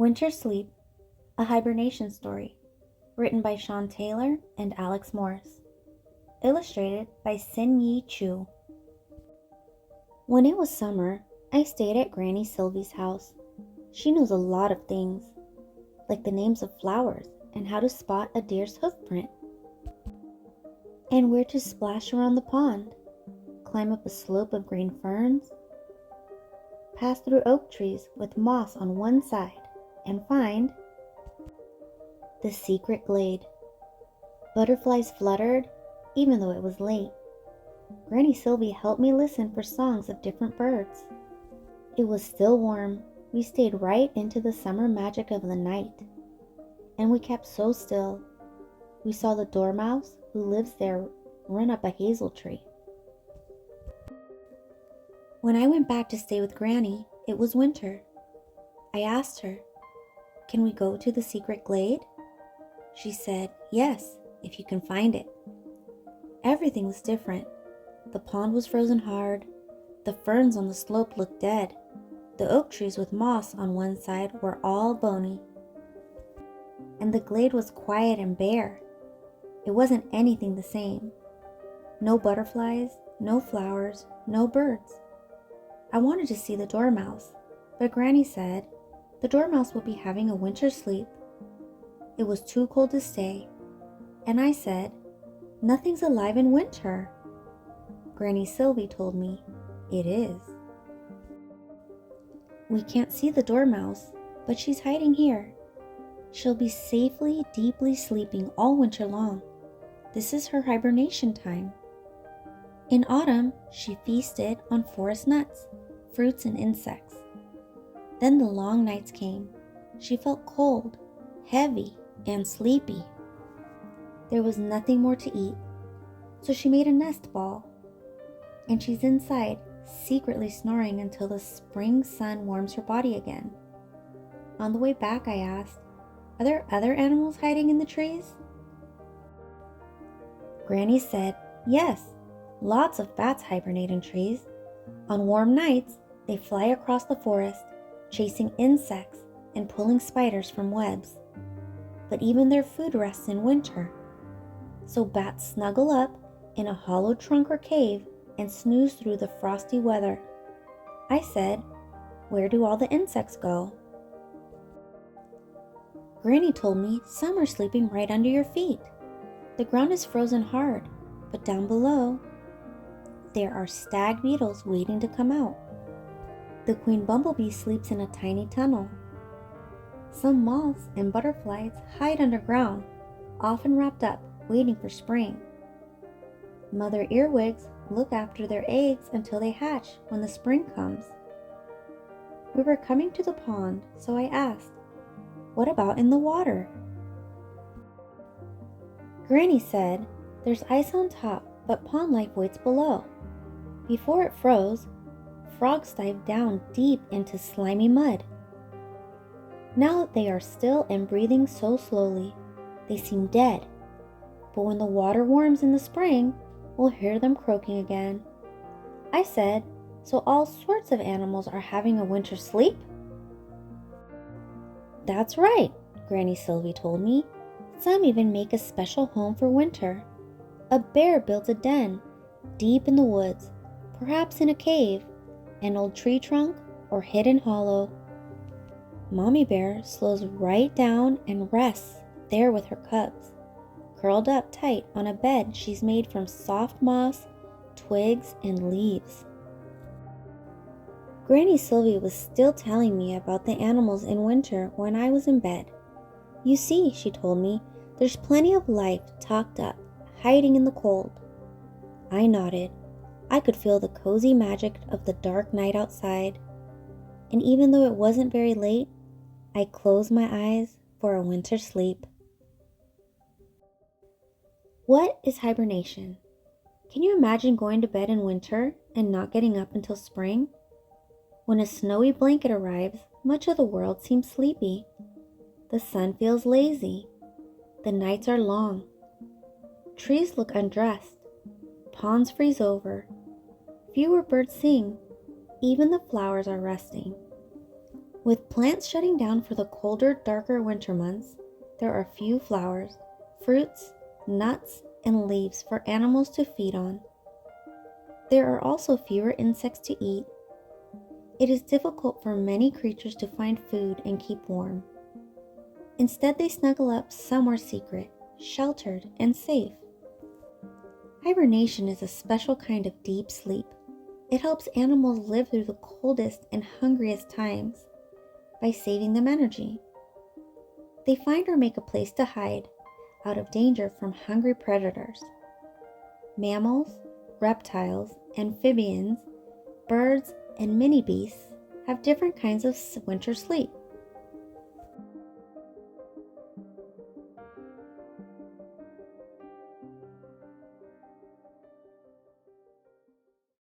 Winter Sleep, a hibernation story, written by Sean Taylor and Alex Morris, illustrated by Sin Yi Chu. When it was summer, I stayed at Granny Sylvie's house. She knows a lot of things, like the names of flowers and how to spot a deer's hoofprint, and where to splash around the pond, climb up a slope of green ferns, pass through oak trees with moss on one side, and find the secret glade. Butterflies fluttered, even though it was late. Granny Sylvie helped me listen for songs of different birds. It was still warm. We stayed right into the summer magic of the night. And we kept so still. We saw the dormouse, who lives there, run up a hazel tree. When I went back to stay with Granny, it was winter. I asked her, "Can we go to the secret glade?" She said, "Yes, if you can find it." Everything was different. The pond was frozen hard. The ferns on the slope looked dead. The oak trees with moss on one side were all bony. And the glade was quiet and bare. It wasn't anything the same. No butterflies, no flowers, no birds. I wanted to see the dormouse, but Granny said the dormouse would be having a winter sleep. It was too cold to stay, and I said, "Nothing's alive in winter." Granny Sylvie told me, "It is." We can't see the dormouse, but she's hiding here. She'll be safely, deeply sleeping all winter long. This is her hibernation time. In autumn, she feasted on forest nuts, fruits, and insects. Then the long nights came. She felt cold, heavy, and sleepy. There was nothing more to eat, so she made a nest ball. And she's inside, secretly snoring until the spring sun warms her body again. On the way back, I asked, "Are there other animals hiding in the trees?" Granny said, "Yes, lots of bats hibernate in trees. On warm nights, they fly across the forest, chasing insects and pulling spiders from webs. But even their food rests in winter. So bats snuggle up in a hollow trunk or cave and snooze through the frosty weather." I said, "Where do all the insects go?" Granny told me some are sleeping right under your feet. The ground is frozen hard, but down below, there are stag beetles waiting to come out. The queen bumblebee sleeps in a tiny tunnel. Some moths and butterflies hide underground, often wrapped up, waiting for spring. Mother earwigs look after their eggs until they hatch when the spring comes. We were coming to the pond, so I asked, "What about in the water?" Granny said, "There's ice on top, but pond life waits below. Before it froze, frogs dived down deep into slimy mud. Now they are still and breathing so slowly, they seem dead. But when the water warms in the spring, we'll hear them croaking again." I said, "So all sorts of animals are having a winter sleep?" "That's right," Granny Sylvie told me. "Some even make a special home for winter. A bear builds a den deep in the woods, perhaps in a cave, an old tree trunk, or hidden hollow. Mommy bear slows right down and rests there with her cubs, curled up tight on a bed she's made from soft moss, twigs, and leaves." Granny Sylvie was still telling me about the animals in winter when I was in bed. "You see," she told me, "there's plenty of life tucked up, hiding in the cold." I nodded. I could feel the cozy magic of the dark night outside, and even though it wasn't very late, I closed my eyes for a winter sleep. What is hibernation? Can you imagine going to bed in winter and not getting up until spring? When a snowy blanket arrives, much of the world seems sleepy. The sun feels lazy. The nights are long. Trees look undressed. Ponds freeze over. Fewer birds sing. Even the flowers are resting. With plants shutting down for the colder, darker winter months, there are few flowers, fruits, nuts, and leaves for animals to feed on. There are also fewer insects to eat. It is difficult for many creatures to find food and keep warm. Instead, they snuggle up somewhere secret, sheltered, and safe. Hibernation is a special kind of deep sleep. It helps animals live through the coldest and hungriest times by saving them energy. They find or make a place to hide out of danger from hungry predators. Mammals, reptiles, amphibians, birds, and many beasts have different kinds of winter sleep.